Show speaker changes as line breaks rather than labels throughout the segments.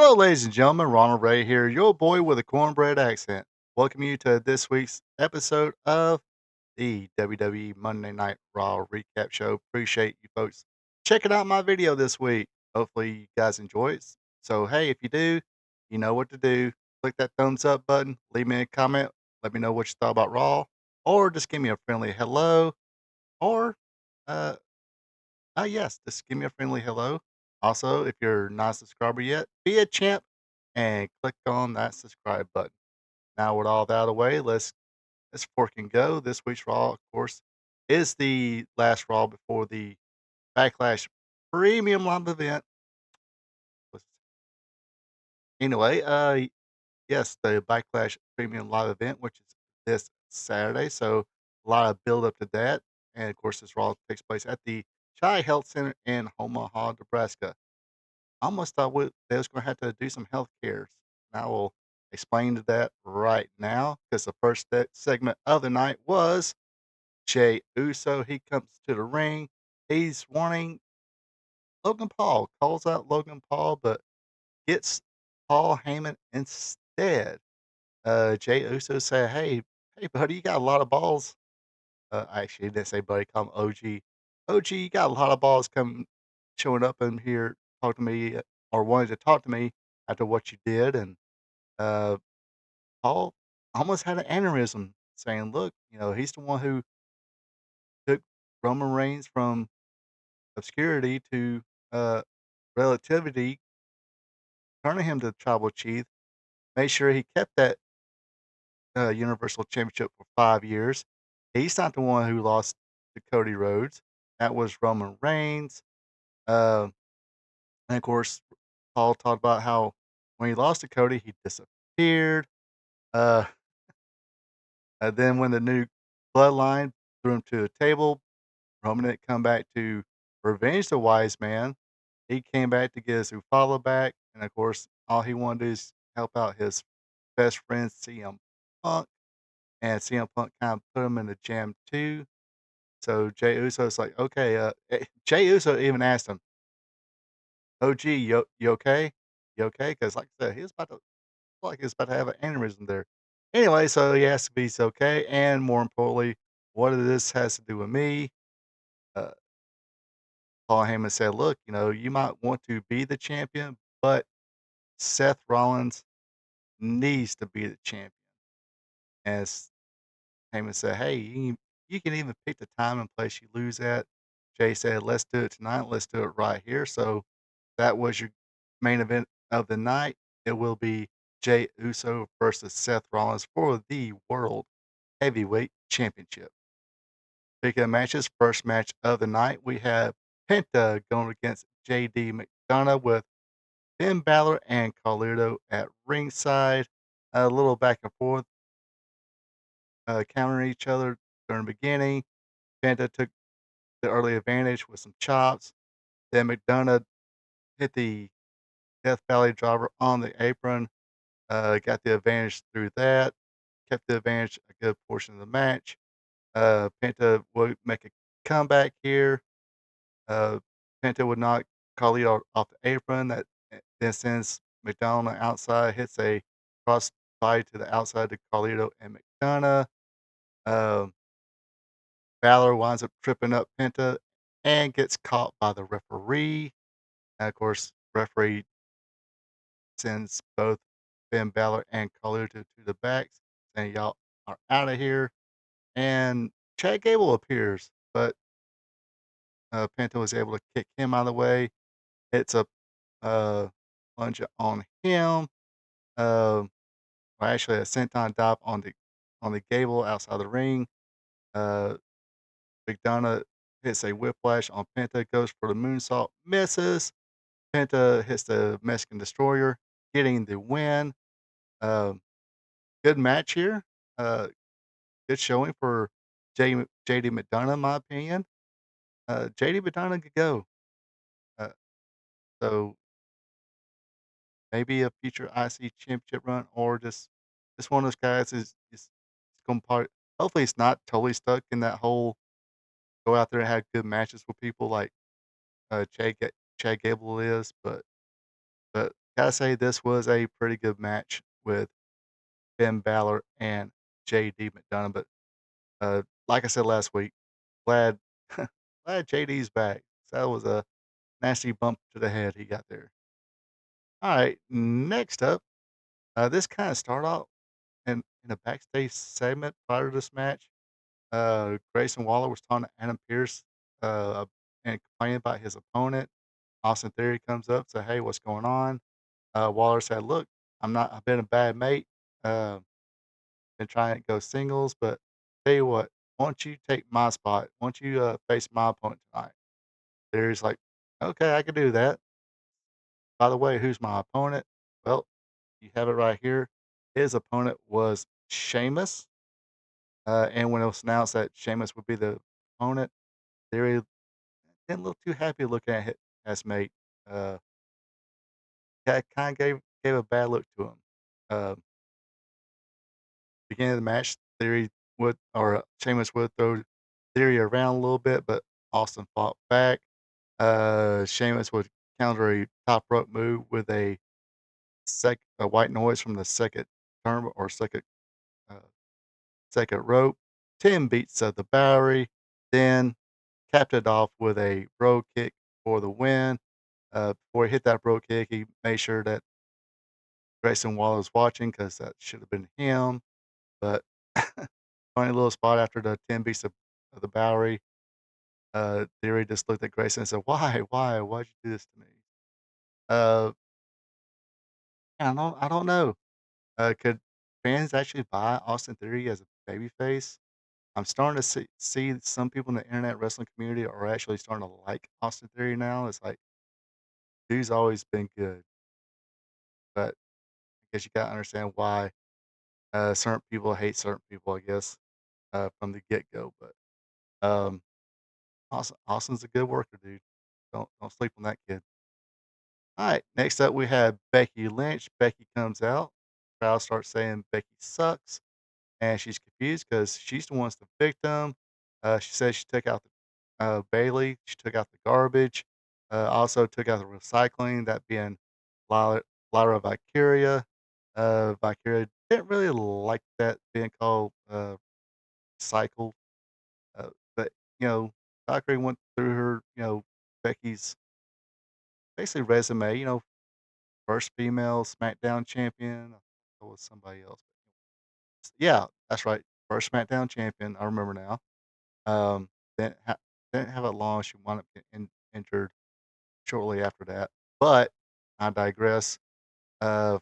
Hello, ladies and gentlemen. Ronald Ray here, your boy with a cornbread accent. Welcome you to this week's episode of the WWE Monday Night Raw Recap Show. Appreciate you folks checking out my video this week. Hopefully, you guys enjoy it. So, hey, if you do, you know what to do. Click that thumbs up button, leave me a comment, let me know what you thought about Raw, or just give me a friendly hello, or uh, yes, just give me a friendly hello. Also, if you're not a subscriber yet, be a champ and click on that subscribe button. Now, with all that out of the way, let's fork and go. This week's Raw, of course, is the last Raw before the Backlash Premium Live event. Anyway, yes, the Backlash Premium Live event, which is this Saturday. So a lot of build up to that, and of course, this Raw takes place at the Chi Health Center in Omaha, Nebraska. I almost thought they was gonna have to do some health cares. And I will explain to that right now because the first segment of the night was Jey Uso. He comes to the ring. He's wanting Logan Paul, calls out Logan Paul, but gets Paul Heyman instead. Jey Uso said, hey, buddy, you got a lot of balls. Actually, he didn't say buddy, call him OG. OG, you got a lot of balls coming, showing up in here, talk to me, or wanted to talk to me after what you did. And uh, Paul almost had an aneurysm saying, look, he's the one who took Roman Reigns from obscurity to uh, relativity, turning him to tribal chief, made sure he kept that Universal Championship for 5 years. He's not the one who lost to Cody Rhodes. That was Roman Reigns. Uh, and of course, Paul talked about how when he lost to Cody, he disappeared. Uh, and then when the new bloodline threw him to a table, Roman didn't come back to revenge the wise man. He came back to get his Ufala back. And of course, all he wanted to do is help out his best friend, CM Punk. And CM Punk kind of put him in the jam too. So Jey Uso's like, okay. Jey Uso even asked him, OG, you okay? You okay? Because like I said, he was about to like he was about to have an aneurysm there. Anyway, so he asked if he's okay, and more importantly, what this has to do with me. Uh, Paul Heyman said, "Look, you might want to be the champion, but Seth Rollins needs to be the champion." As Heyman said, "Hey, you can even pick the time and place you lose at." Jay said, "Let's do it tonight. Let's do it right here." So that was your main event of the night. It will be Jey Uso versus Seth Rollins for the World Heavyweight Championship. Speaking of matches, first match of the night, we have Penta going against JD McDonough with Finn Balor and Carlito at ringside. A little back and forth, countering each other during the beginning. Penta took the early advantage with some chops. Then McDonough hit the Death Valley driver on the apron, got the advantage through that, kept the advantage a good portion of the match. Penta would make a comeback here. Uh, Penta would knock Carlito off the apron. That then sends McDonough outside, hits a cross body to the outside to Carlito and McDonough. Um, Balor winds up tripping up Penta and gets caught by the referee. And of course, referee sends both Finn Balor and Carlito to the back, saying y'all are out of here. And Chad Gable appears, but Penta was able to kick him out of the way. Hits a uh, lunge on him. Um, well, actually, a senton dive on the Gable outside the ring. Uh, McDonough hits a whiplash on Penta, goes for the moonsault, misses. Penta hits the Mexican Destroyer, getting the win. Um, Good match here. Uh, Good showing for JD McDonough, in my opinion. JD McDonough could go. Uh, so maybe a future IC championship run, or just one of those guys is going to hopefully it's not totally stuck in that whole go out there and have good matches with people like Chad Gable is, but gotta say this was a pretty good match with Finn Balor and JD McDonough, but, like I said last week, glad glad JD's back. So that was a nasty bump to the head he got there. Alright, next up, this kinda started out in a backstage segment prior to this match. Grayson Waller was talking to Adam Pearce, uh, and complaining about his opponent. Austin Theory comes up, say, "Hey, what's going on?" Waller said, "Look, I've been a bad mate. Uh, been trying to go singles, but tell you what, why don't you take my spot? Why don't you face my opponent tonight?" Theory's like, "Okay, I can do that. By the way, who's my opponent?" Well, you have it right here. His opponent was Sheamus, and when it was announced that Sheamus would be the opponent, Theory didn't look too happy looking at his mate. Uh, that kind of gave a bad look to him. Uh, Beginning of the match, Theory would or Sheamus would throw Theory around a little bit, but Austin fought back. Sheamus would counter a top rope move with a white noise from the second term or uh, second rope. Tim beats the Bowery, then capped it off with a bro kick for the win. Before he hit that bro kick, he made sure that Grayson Waller was watching because that should have been him. But funny little spot after the 10 beats of the Bowery. Theory just looked at Grayson and said, "Why? Why? Why'd you do this to me?" Uh, I don't know. Could fans actually buy Austin Theory as a babyface? I'm starting to see some people in the internet wrestling community are actually starting to like Austin Theory now. It's like, dude's always been good, but I guess you gotta understand why certain people hate certain people, I guess, from the get go. But um, Austin's a good worker, dude. Don't sleep on that kid. All right, next up we have Becky Lynch. Becky comes out. Crowd starts saying Becky sucks, and she's confused because she's the one's the victim. She says she took out Bailey. She took out the garbage. Also took out the recycling. That being Lyra, Lyra Valkyria. Valkyria didn't really like that being called cycle. But Valkyrie went through her, Becky's basically resume. First female SmackDown champion. I thought it was somebody else. Yeah, that's right. First SmackDown champion. I remember now. Um, didn't, ha- didn't have it long. She wound up getting injured shortly after that. But I digress. Uh,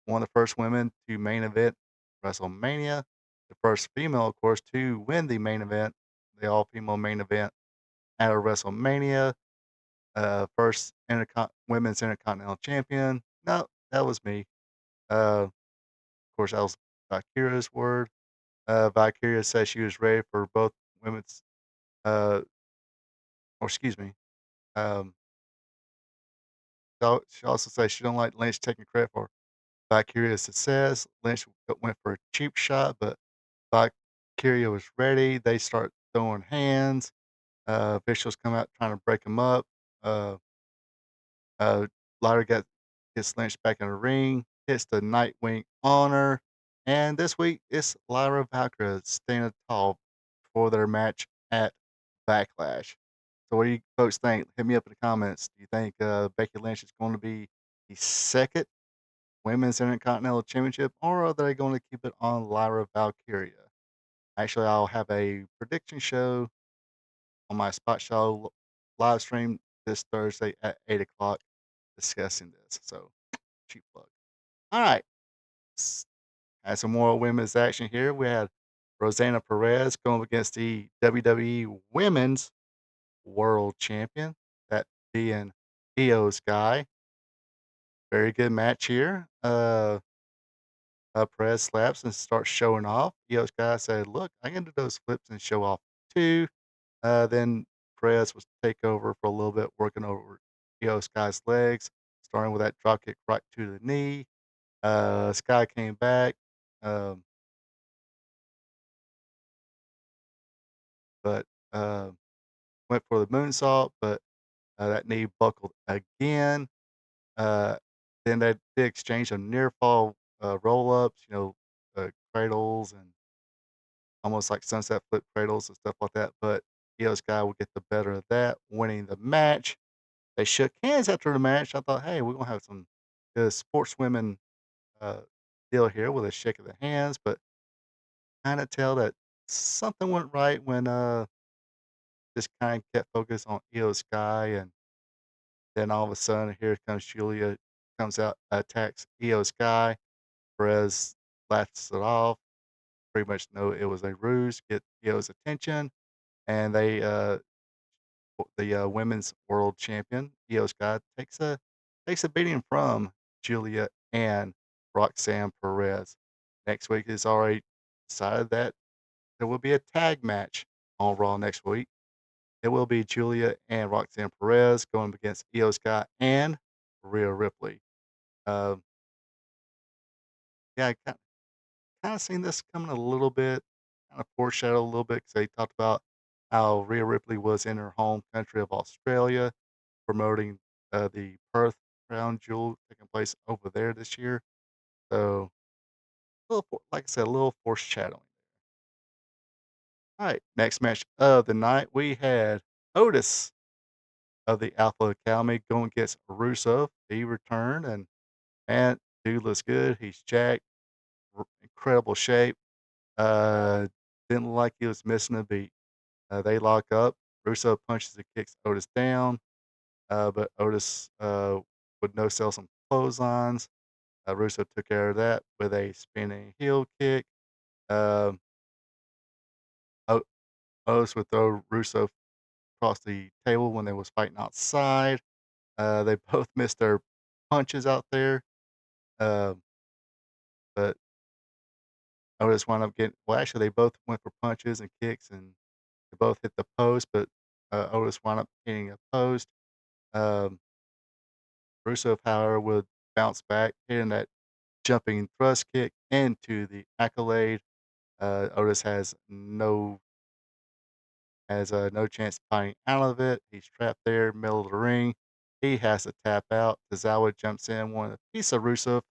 One of the first women to main event WrestleMania. The first female, of course, to win the main event, the all female main event at a WrestleMania. First women's intercontinental champion. No, that was me. Of course, that was Valkyria's word. Valkyria said she was ready for both women's, uh, or excuse me. Um, she also said she don't like Lynch taking credit for Valkyria's success. Lynch went for a cheap shot, but Valkyria was ready. They start throwing hands. Officials come out trying to break them up. Uh, Uh, Lyra gets Lynch back in the ring, hits the Nightwing Honor, and this week it's Lyra Valkyria standing tall for their match at Backlash. So, what do you folks think? Hit me up in the comments. Do you think Becky Lynch is going to be the second Women's Intercontinental Championship, or are they going to keep it on Lyra Valkyria? Actually, I'll have a prediction show on my Spot Show live stream this Thursday at 8 o'clock discussing this. So, cheap plug. All right. Had some more women's action here. We had Rosanna Perez going up against the WWE Women's World Champion, that being Io Sky. Very good match here. Perez slaps and starts showing off. Io Sky said, "Look, I can do those flips and show off too." Then Perez was take over for a little bit, working over Io Sky's legs, starting with that drop kick right to the knee. Sky came back, um, but went for the moonsault, but that knee buckled again. Uh, Then they exchange some near fall, roll-ups, cradles and almost like sunset flip cradles and stuff like that, but Io Sky will get the better of that, winning the match. They shook hands after the match. I thought, "Hey, we're gonna have some good sportswomen, uh, deal here with a shake of the hands," but kinda tell that something went right when, just kinda kept focused on Io Sky, and then all of a sudden, here comes Julia, comes out, attacks Io Sky. Perez laughs it off, pretty much know it was a ruse, get Io's attention, and the women's world champion, Io Sky, takes a beating from Julia and Roxanne Perez. Next week is already decided that there will be a tag match on Raw next week. It will be Julia and Roxanne Perez going against Io Sky and Rhea Ripley. Um, yeah, kinda seen this coming a little bit, kinda foreshadowed a little bit because they talked about how Rhea Ripley was in her home country of Australia, promoting, the Perth Crown Jewel taking place over there this year. So, like I said, a little foreshadowing. Alright, next match of the night, we had Otis of the Alpha Academy going against Rusev. He returned, and man, dude looks good. He's jacked, incredible shape. Uh, didn't look like he was missing a beat. They lock up. Russo punches and kicks Otis down, but Otis would no sell some clotheslines. Russo took care of that with a spinning heel kick. Um, O- Otis would throw Russo across the table when they was fighting outside. They both missed their punches out there, um, but Otis wound up getting. Well, actually, they both went for punches and kicks, and they both hit the post, but Otis wound up hitting a post. Um, Rusev, however, would bounce back, hitting that jumping thrust kick into the accolade. Otis has no chance of fighting out of it. He's trapped there, middle of the ring. He has to tap out. Tozawa jumps in, wanted a piece of Rusev.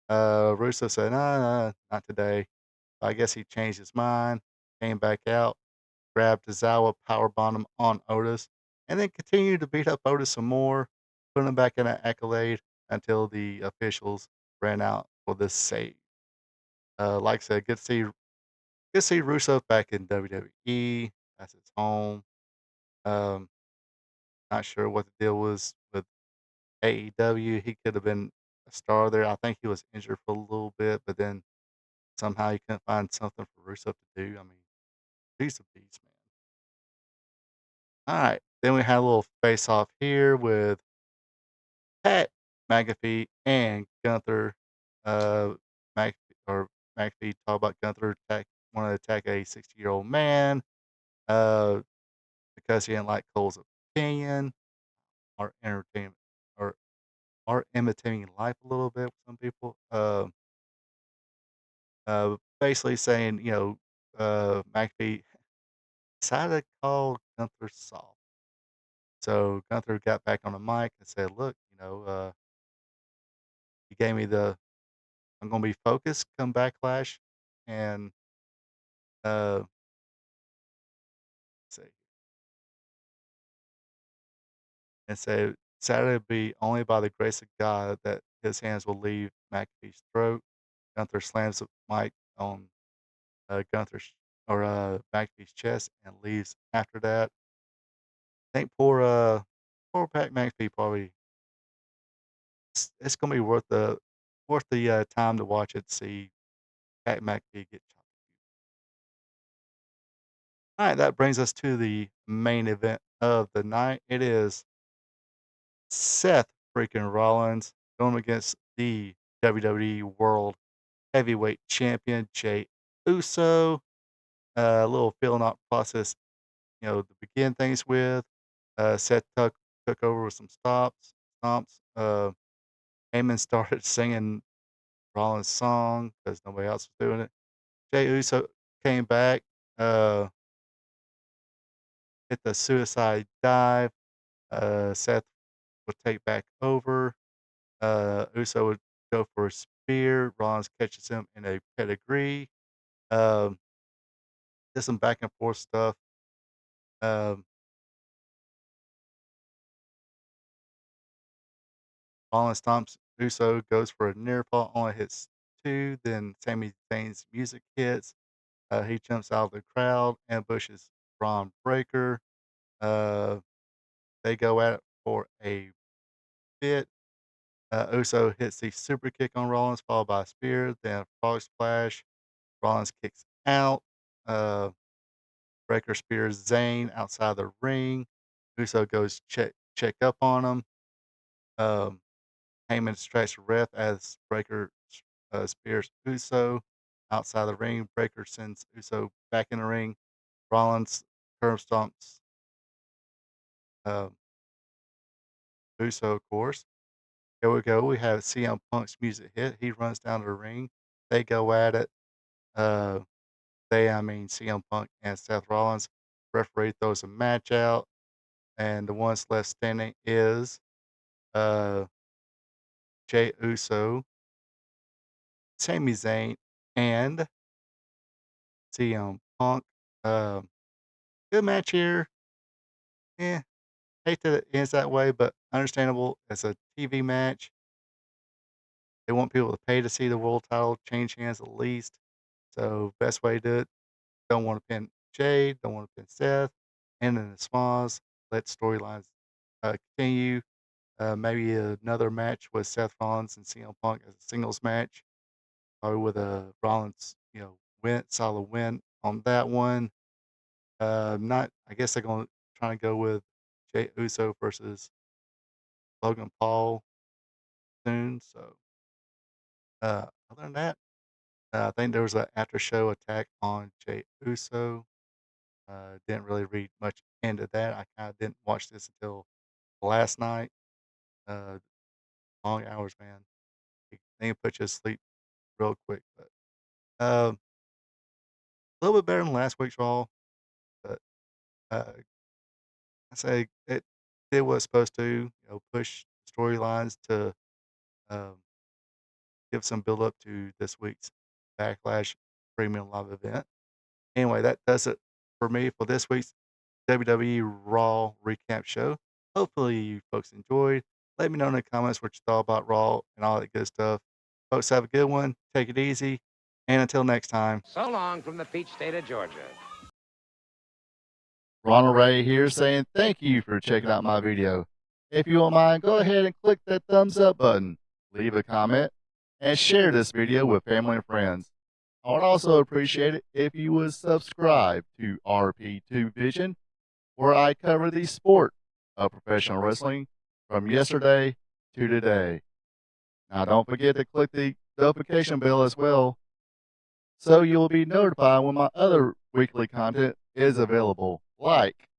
Rusev said, "No, no, not today." I guess he changed his mind, came back out, grabbed Tozawa, powerbombed him on Otis, and then continued to beat up Otis some more, put him back in an accolade until the officials ran out for the save. Like I said, good to see Rusev back in WWE. That's his home. Um, Not sure what the deal was with AEW. He could have been a star there. I think he was injured for a little bit, but then somehow he couldn't find something for Rusev to do. I mean, he's a beast, man. All right. Then we had a little face off here with Pat McAfee and Gunther. McAfee or McAfee talk about Gunther wanted to attack a 60-year-old man uh, because he didn't like Cole's opinion or entertainment or imitating life a little bit with some people. Basically saying, McAfee decided to call Gunther soft. So Gunther got back on the mic and said, "Look, he gave me the I'm gonna be focused come backlash, and uh, say and say Saturday will be only by the grace of God that his hands will leave McAfee's throat." Gunther slams the mic on Gunther's or McAfee's chest and leaves after that. I think poor Pat McAfee probably it's gonna be worth the time to watch it, see Pat McAfee get chopped. Alright, that brings us to the main event of the night. It is Seth freaking Rollins going against the WWE World Heavyweight Champion, Jey Uso. A little filling out process, to begin things with. Seth took over with some stomps. Heyman started singing Rollins' song because nobody else was doing it. Jey Uso came back, uh, hit the suicide dive. Seth would take back over. Uso would go for a spear. Rollins catches him in a pedigree. Um, did some back and forth stuff. Um, Rollins stomps Uso, goes for a near fall, only hits two. Then Sami Zayn's music hits. He jumps out of the crowd, ambushes Braun Breaker. Uh, they go at it for a bit. Uso hits the super kick on Rollins, followed by a spear, then a frog splash. Rollins kicks out. Uh, Breaker spears Zayn outside the ring. Uso goes check up on him. Um, Heyman distracts the ref as Breaker spears Uso outside the ring. Breaker sends Uso back in the ring. Rollins curb stomps uh, Uso, of course. Here we go. We have CM Punk's music hit. He runs down to the ring. They go at it. Uh, I mean CM Punk and Seth Rollins. Referee throws a match out, and the ones left standing is uh, Jey Uso, Sami Zayn, and CM Punk. Um, Good match here. Eh, hate that it ends that way, but understandable. It's a TV match. They want people to pay to see the world title change hands at least. So best way to do it. Don't want to pin Jade. Don't want to pin Seth. And then the Smalls. Let storylines continue. Maybe another match with Seth Rollins and CM Punk as a singles match. Probably with a Rollins, solid win on that one. Not. I guess they're going to try to go with Jey Uso versus Logan Paul soon. So other than that, I think there was an after show attack on Jey Uso. Didn't really read much into that. I kind of didn't watch this until last night. Uh, Long hours, man. They can put you to sleep real quick. But a little bit better than last week's Raw. But uh, I say it did what it's supposed to. Push storylines to um, give some build up to this week's Backlash Premium Live event. Anyway, that does it for me for this week's WWE Raw Recap show. Hopefully, you folks enjoyed. Let me know in the comments what you thought about Raw and all that good stuff. Folks, have a good one. Take it easy. And until next time.
So long from the peach state of Georgia.
Ronald Ray here saying thank you for checking out my video. If you don't mind, go ahead and click that thumbs up button, leave a comment, and share this video with family and friends. I would also appreciate it if you would subscribe to RP2 Vision, where I cover the sport of professional wrestling from yesterday to today. Now, don't forget to click the notification bell as well, so you'll be notified when my other weekly content is available, like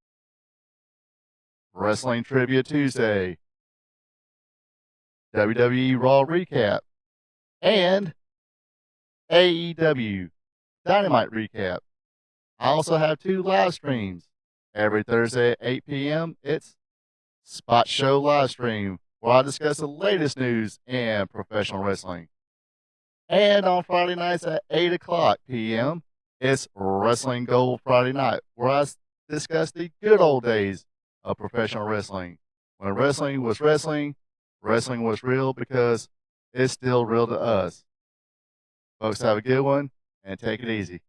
Wrestling Trivia Tuesday, WWE Raw Recap, and AEW Dynamite Recap. I also have 2 live streams. Every Thursday at 8 p.m., it's Spot Show Live Stream, where I discuss the latest news in professional wrestling. And on Friday nights at 8 o'clock p.m., it's Wrestling Gold Friday Night, where I discuss the good old days of professional wrestling. When wrestling was wrestling, wrestling was real because it's still real to us. Folks, have a good one and take it easy.